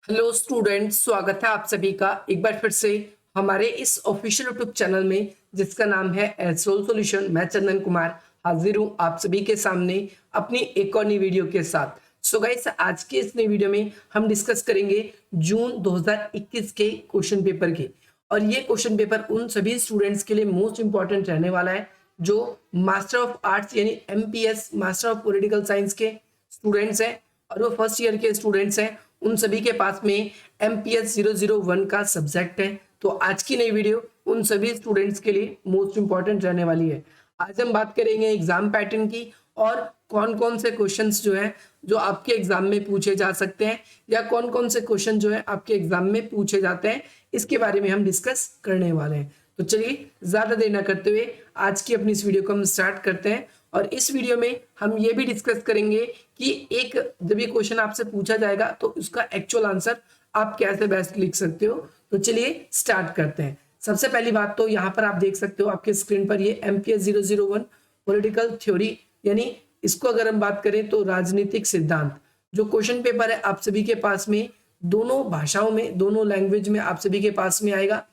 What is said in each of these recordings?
Hello students, स्वागत है आप सभी का एक बार फिर से हमारे इस ऑफिशियल यूट्यूब चैनल में जिसका नाम है एसोल सॉल्यूशन। मैं चंदन कुमार हाजिर हूं आप सभी के सामने अपनी एक और नई वीडियो के साथ। सो गाइस, आज के इस नई वीडियो में हम डिस्कस करेंगे जून 2021 के क्वेश्चन पेपर के। और ये क्वेश्चन पेपर उन सभी स्टूडेंट्स के लिए मोस्ट इंपॉर्टेंट रहने वाला है जो मास्टर ऑफ आर्ट्स यानी MPS master of political science के स्टूडेंट्स हैं और वो फर्स्ट ईयर के स्टूडेंट्स हैं। उन सभी के पास में MPS 001 का सब्जेक्ट है। तो आज की नई वीडियो उन सभी स्टूडेंट्स के लिए मोस्ट इंपॉर्टेंट रहने वाली है। आज हम बात करेंगे एग्जाम पैटर्न की और कौन कौन से क्वेश्चंस जो है जो आपके एग्जाम में पूछे जा सकते हैं या कौन कौन से क्वेश्चन जो है आपके एग्जाम में पूछे जाते हैं, इसके बारे में हम डिस्कस करने वाले हैं। तो चलिए ज्यादा देर न करते हुए आज की अपनी इस वीडियो को हम स्टार्ट करते हैं। और इस वीडियो में हम ये भी डिस्कस करेंगे कि एक जब ये क्वेश्चन आपसे पूछा जाएगा तो उसका एक्चुअल आंसर आप कैसे बेस्ट लिख सकते हो। तो चलिए स्टार्ट करते हैं। सबसे पहली बात तो यहाँ पर आप देख सकते हो आपके स्क्रीन पर ये MPS 001 पॉलिटिकल थ्योरी, यानी इसको अगर हम बात करें तो राजनीतिक सिद्धांत जो क्वेश्चन पेपर है आप सभी के पास में दोनों भाषाओं में, दोनों लैंग्वेज में आप सभी के पास में आएगा।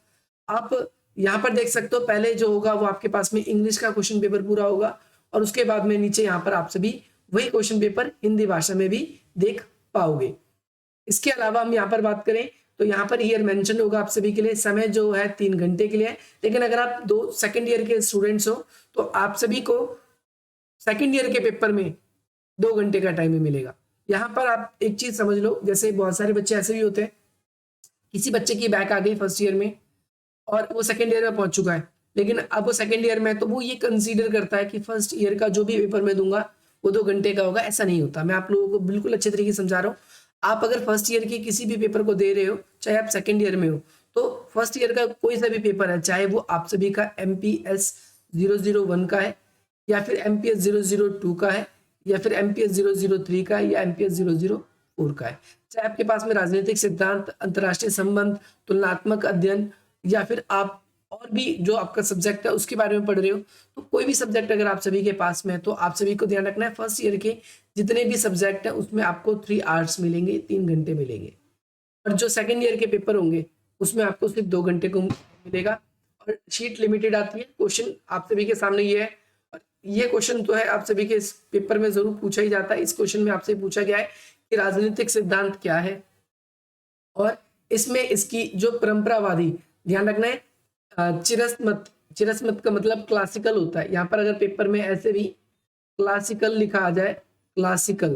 आप यहाँ पर देख सकते हो पहले जो होगा वो आपके पास में इंग्लिश का क्वेश्चन पेपर पूरा होगा और उसके बाद में नीचे यहाँ पर आप सभी वही क्वेश्चन पेपर हिंदी भाषा में भी देख पाओगे। इसके अलावा हम यहाँ पर बात करें तो यहाँ पर ईयर मेंशन होगा आप सभी के लिए। समय जो है 3 घंटे के लिए है, लेकिन अगर आप दो सेकंड ईयर के स्टूडेंट्स हो तो आप सभी को सेकंड ईयर के पेपर में 2 घंटे का टाइम मिलेगा। यहाँ पर आप एक चीज समझ लो, जैसे बहुत सारे बच्चे ऐसे भी होते हैं, किसी बच्चे की बैक आ गई फर्स्ट ईयर में और वो सेकंड ईयर में पहुंच चुका है, लेकिन अब वो सेकंड ईयर में तो वो ये कंसीडर करता है कि फर्स्ट ईयर का जो भी पेपर मैं दूंगा वो 2 घंटे का होगा। ऐसा नहीं होता। मैं आप लोगों को बिल्कुल अच्छे तरीके से समझा रहा हूँ। आप अगर फर्स्ट ईयर के किसी भी पेपर को दे रहे हो, चाहे आप सेकंड ईयर में हो, तो फर्स्ट ईयर का कोई सा भी पेपर है, चाहे वो आप सभी का MPS 001 का है या फिर MPS 002 का है या फिर MPS 003 का है या MPS 004 का है, चाहे आपके पास में राजनीतिक सिद्धांत, अंतर्राष्ट्रीय संबंध, तुलनात्मक अध्ययन या फिर आप और भी जो आपका सब्जेक्ट है उसके बारे में पढ़ रहे हो, तो कोई भी सब्जेक्ट अगर आप सभी के पास में है तो आप सभी को ध्यान रखना है फर्स्ट ईयर के जितने भी सब्जेक्ट है उसमें आपको 3 आवर्स मिलेंगे, 3 घंटे मिलेंगे। और जो सेकंड ईयर के पेपर होंगे उसमें आपको सिर्फ 2 घंटे को मिलेगा और शीट लिमिटेड आती है। क्वेश्चन आप सभी के सामने ये है और ये क्वेश्चन तो है आप सभी के इस पेपर में जरूर पूछा ही जाता है। इस क्वेश्चन में आपसे पूछा गया है कि राजनीतिक सिद्धांत क्या है और इसमें इसकी जो परंपरावादी, ध्यान रखना है, चिरस्मत, चिरस्मत का मतलब क्लासिकल होता है। यहाँ पर अगर पेपर में ऐसे भी क्लासिकल लिखा आ जाए, क्लासिकल,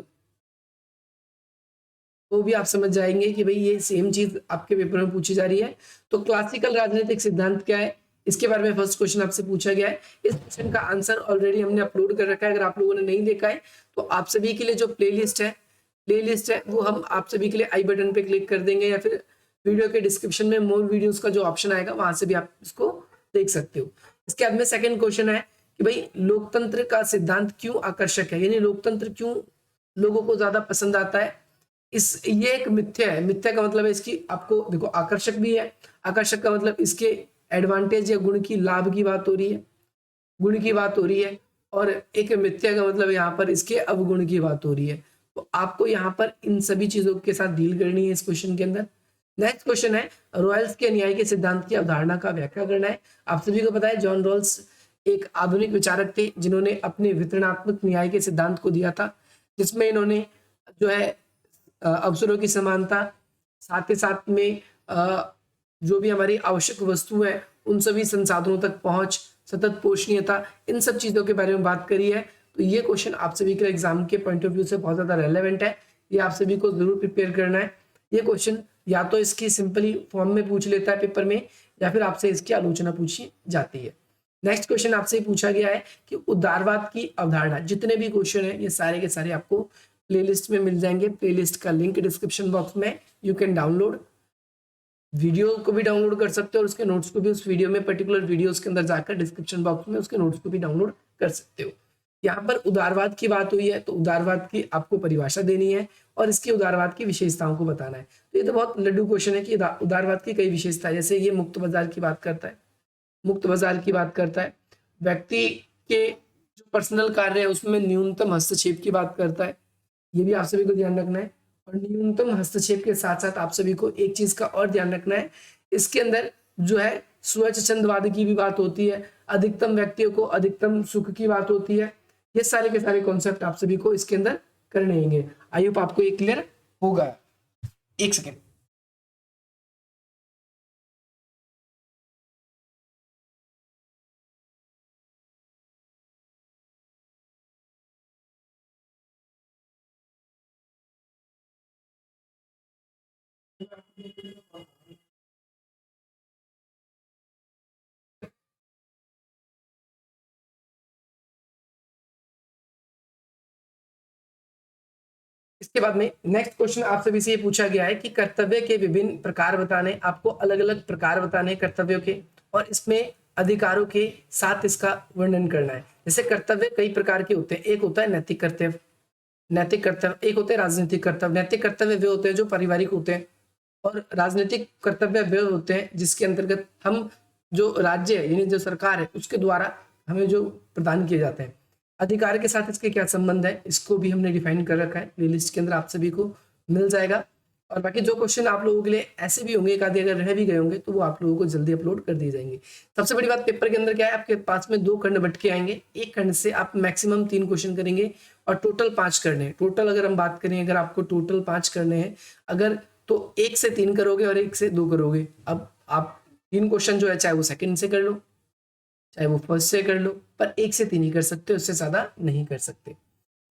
तो भी आप समझ जाएंगे कि भाई ये सेम चीज आपके पेपर में पूछी जा रही है। तो क्लासिकल राजनीतिक सिद्धांत क्या है, इसके बारे में फर्स्ट क्वेश्चन आपसे पूछा गया है। इस क्वेश्चन का आंसर ऑलरेडी हमने अपलोड कर रखा है। अगर आप लोगों ने नहीं देखा है तो आप सभी के लिए जो प्लेलिस्ट है वो हम आप सभी के लिए आई बटन पे क्लिक कर देंगे या फिर वीडियो के डिस्क्रिप्शन में मोर वीडियोस का जो ऑप्शन आएगा वहां से भी आप इसको देख सकते हो। इसके बाद में सेकंड क्वेश्चन है कि भाई लोकतंत्र का सिद्धांत क्यों आकर्षक है, यानी लोकतंत्र क्यों लोगों को ज्यादा पसंद आता है। ये एक मिथ्या है। मिथ्या का मतलब है इसकी, आपको देखो आकर्षक भी है, आकर्षक का मतलब इसके एडवांटेज या गुण की, लाभ की बात हो रही है, गुण की बात हो रही है। और एक मिथ्या का मतलब यहाँ पर इसके अवगुण की बात हो रही है। तो आपको यहाँ पर इन सभी चीजों के साथ डील करनी है इस क्वेश्चन के अंदर। नेक्स्ट क्वेश्चन है रॉयल्स के न्याय के सिद्धांत की अवधारणा का व्याख्या करना है। आप सभी को पता है जॉन रॉल्स एक आधुनिक विचारक थे जिन्होंने अपने वितरणात्मक न्याय के सिद्धांत को दिया था, जिसमें इन्होंने जो है अवसरों की समानता, साथ ही साथ में जो भी हमारी आवश्यक वस्तु है उन सभी संसाधनों तक पहुंच, सतत पोषणीयता, इन सब चीजों के बारे में बात करी है। तो ये क्वेश्चन आप सभी के एग्जाम के पॉइंट ऑफ व्यू से बहुत ज्यादा रेलेवेंट है। ये आप सभी को जरूर प्रिपेयर करना है। ये क्वेश्चन या तो इसकी सिंपली फॉर्म में पूछ लेता है पेपर में या फिर आपसे इसकी आलोचना पूछी जाती है। नेक्स्ट क्वेश्चन आपसे पूछा गया है कि उदारवाद की अवधारणा। जितने भी क्वेश्चन है ये सारे के सारे आपको प्लेलिस्ट में मिल जाएंगे। प्लेलिस्ट का लिंक डिस्क्रिप्शन बॉक्स में यू कैन डाउनलोड, वीडियो को भी डाउनलोड कर सकते हो और उसके नोट्स को भी उस वीडियो में, पर्टिकुलर वीडियोस के अंदर जाकर डिस्क्रिप्शन बॉक्स में उसके नोट्स को भी डाउनलोड कर सकते हो। यहाँ पर उदारवाद की बात हुई है तो उदारवाद की आपको परिभाषा देनी है और इसकी उदारवाद की विशेषताओं को बताना है। तो ये तो बहुत लड्डू क्वेश्चन है कि उदारवाद की कई विशेषताएं, जैसे ये मुक्त बाजार की बात करता है, मुक्त बाजार की बात करता है, व्यक्ति के जो पर्सनल कार्य है उसमें न्यूनतम हस्तक्षेप की बात करता है, ये भी आप सभी को ध्यान रखना है। और न्यूनतम हस्तक्षेप के साथ साथ आप सभी को एक चीज का और ध्यान रखना है, इसके अंदर जो है स्वच्छंदवाद की भी बात होती है, अधिकतम व्यक्तियों को अधिकतम सुख की बात होती है। ये सारे के सारे कॉन्सेप्ट आप सभी को इसके अंदर करने होंगे। आई होप आपको ये क्लियर होगा। एक सेकेंड। इसके बाद में नेक्स्ट क्वेश्चन आप सभी से ये पूछा गया है कि कर्तव्य के विभिन्न प्रकार बताने, आपको अलग अलग प्रकार बताने कर्तव्यों के, और इसमें अधिकारों के साथ इसका वर्णन करना है। जैसे कर्तव्य कई प्रकार के होते हैं, एक होता है नैतिक कर्तव्य, एक होते हैं राजनीतिक कर्तव्य। नैतिक कर्तव्य वे होते हैं जो पारिवारिक होते हैं, और राजनीतिक कर्तव्य वे होते हैं जिसके अंतर्गत हम जो राज्य है यानी जो सरकार है उसके द्वारा हमें जो प्रदान किए जाते हैं। अधिकार के साथ इसके क्या संबंध है, इसको भी हमने डिफाइन कर रखा है, प्लेलिस्ट के अंदर आप सभी को मिल जाएगा। और बाकी जो क्वेश्चन आप लोगों के लिए ऐसे भी होंगे, एक आधे अगर रह भी गए होंगे तो वो आप लोगों को जल्दी अपलोड कर दिए जाएंगे। सबसे बड़ी बात पेपर के अंदर क्या है, आपके पास में 2 खंड बट के आएंगे, एक खंड से आप मैक्सिमम 3 क्वेश्चन करेंगे और टोटल 5 करने हैं। टोटल अगर हम बात करें, अगर आपको टोटल 5 करने हैं अगर, तो 1 से 3 करोगे और 1 से 2 करोगे। अब आप 3 क्वेश्चन जो है चाहे वो सेकंड से कर लो चाहे वो फर्स्ट से कर लो, पर 1 से 3 ही कर सकते, उससे ज्यादा नहीं कर सकते।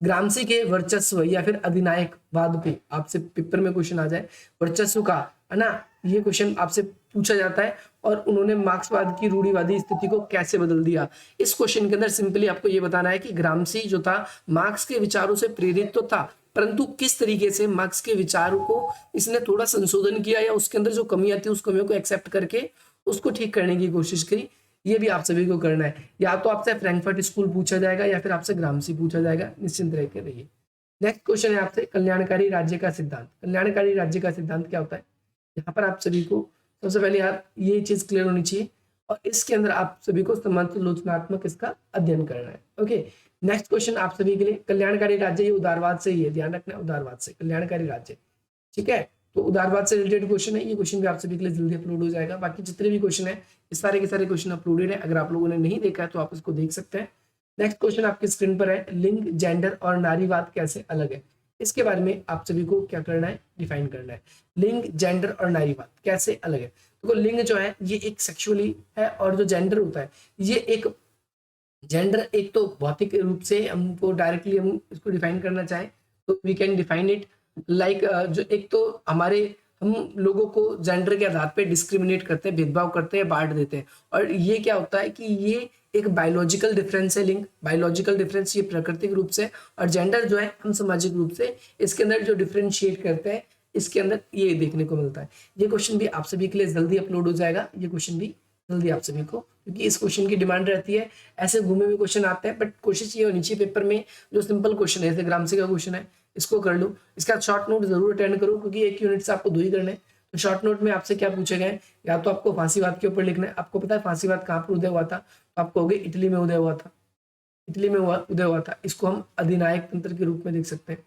ग्रामसी के वर्चस्व या फिर अधिनायकवाद पे आपसे पेपर में क्वेश्चन आ जाए, वर्चस्व का, है ना, ये क्वेश्चन आपसे पूछा जाता है। और उन्होंने मार्क्सवाद की रूढ़िवादी स्थिति को कैसे बदल दिया। इस क्वेश्चन के अंदर सिंपली आपको ये बताना है कि ग्रामसी जो था मार्क्स के विचारों से प्रेरित तो था, परंतु किस तरीके से मार्क्स के विचारों को इसने थोड़ा संशोधन किया या उसके अंदर जो कमियां थी उस कमियों को एक्सेप्ट करके उसको ठीक करने की कोशिश करी। ये भी आप सभी को करना है। या तो आपसे फ्रैंकफर्ट स्कूल पूछा जाएगा या फिर आपसे ग्रामसी पूछा जाएगा, निश्चिंत रह के रहिए। नेक्स्ट क्वेश्चन है आपसे कल्याणकारी राज्य का सिद्धांत। कल्याणकारी राज्य का सिद्धांत क्या होता है, यहाँ पर आप सभी को सबसे पहले यार ये चीज क्लियर होनी चाहिए, और इसके अंदर आप सभी को समालोचनात्मक इसका अध्ययन करना है। ओके, नेक्स्ट क्वेश्चन आप सभी के लिए, कल्याणकारी राज्य, ये उदारवाद से ही है, ध्यान रखना, उदारवाद से कल्याणकारी राज्य, ठीक है। तो उदारवाद से रिलेटेड क्वेश्चन है, ये क्वेश्चन भी आप सभी के लिए जल्दी अपलोड हो जाएगा। बाकी जितने भी क्वेश्चन है इस सारे के सारे क्वेश्चन अपलोडेड है, अगर आप लोगों ने नहीं देखा है तो आप इसको देख सकते हैं। नेक्स्ट क्वेश्चन आपकी स्क्रीन पर है, लिंग, जेंडर और नारीवाद कैसे अलग है। इसके बारे में आप सभी को क्या करना है, डिफाइन करना है। लिंग, जेंडर और नारीवाद कैसे अलग है। देखो, लिंग जो है ये एक सेक्सुअली है, और जो जेंडर होता है ये एक, जेंडर एक तो भौतिक रूप से हमको डायरेक्टली हम इसको डिफाइन करना चाहें तो we can define it like, जो एक तो हमारे हम लोगों को जेंडर के आधार पे डिस्क्रिमिनेट करते हैं, भेदभाव करते हैं, बांट देते हैं। और ये क्या होता है कि ये एक बायोलॉजिकल डिफरेंस है, लिंग बायोलॉजिकल डिफरेंस, ये प्राकृतिक रूप से, और जेंडर जो है हम सामाजिक रूप से इसके अंदर जो डिफ्रेंशिएट करते हैं इसके अंदर ये देखने को मिलता है। ये क्वेश्चन भी आप सभी के लिए जल्दी अपलोड हो जाएगा, ये क्वेश्चन भी जल्दी आप सभी को, क्योंकि इस क्वेश्चन की डिमांड रहती है। ऐसे घूमे हुए क्वेश्चन आते हैं, बट कोशिश ये होनी चाहिए पेपर में जो सिंपल क्वेश्चन है, जैसे ग्रामसी का क्वेश्चन है, इसको कर लो। इसका शॉर्ट नोट जरूर अटेंड करो, क्योंकि 1 यूनिट से आपको 2 ही करने हैं। तो शॉर्ट नोट में आपसे क्या पूछे गए, या तो आपको फांसीवाद के ऊपर लिखना है। आपको पता है फांसीवाद कहाँ पर उदय हुआ था, तो आप कहोगे इटली में उदय हुआ था, इटली में उदय हुआ था। इसको हम अधिनायक तंत्र के रूप में देख सकते हैं,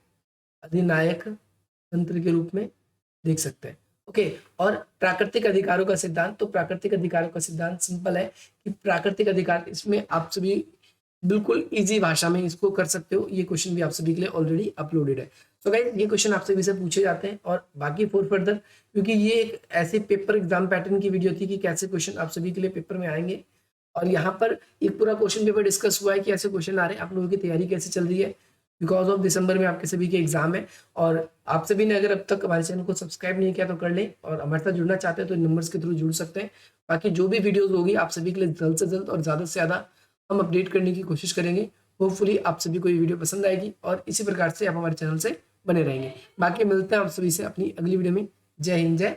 अधिनायक तंत्र के रूप में देख सकते हैं। ओके, और प्राकृतिक अधिकारों का सिद्धांत, तो प्राकृतिक अधिकारों का सिद्धांत सिंपल है कि प्राकृतिक अधिकार, इसमें आप सभी बिल्कुल इजी भाषा में इसको कर सकते हो। ये क्वेश्चन भी आप सभी के लिए ऑलरेडी अपलोडेड है। सो गाइस, ये क्वेश्चन आप सभी से पूछे जाते हैं, और बाकी फॉर फर्दर, क्योंकि ये एक ऐसे पेपर एग्जाम पैटर्न की वीडियो थी कि कैसे क्वेश्चन आप सभी के लिए पेपर में आएंगे, और यहाँ पर एक पूरा क्वेश्चन पेपर डिस्कस हुआ है कि ऐसे क्वेश्चन आ रहे हैं, आप लोगों की तैयारी कैसे चल रही है, बिकॉज ऑफ दिसंबर में आपके सभी के एग्जाम है। और आप सभी ने अगर अब तक हमारे चैनल को सब्सक्राइब नहीं किया तो कर लें, और हमारे साथ जुड़ना चाहते हैं तो इन नंबर्स के थ्रू जुड़ सकते हैं। बाकी जो भी वीडियोस होगी आप सभी के लिए जल्द से जल्द और ज़्यादा से ज़्यादा हम अपडेट करने की कोशिश करेंगे। होपफुली आप सभी को ये वीडियो पसंद आएगी, और इसी प्रकार से आप हमारे चैनल से बने रहेंगे। बाकी मिलते हैं आप सभी से अपनी अगली वीडियो में। जय हिंद, जय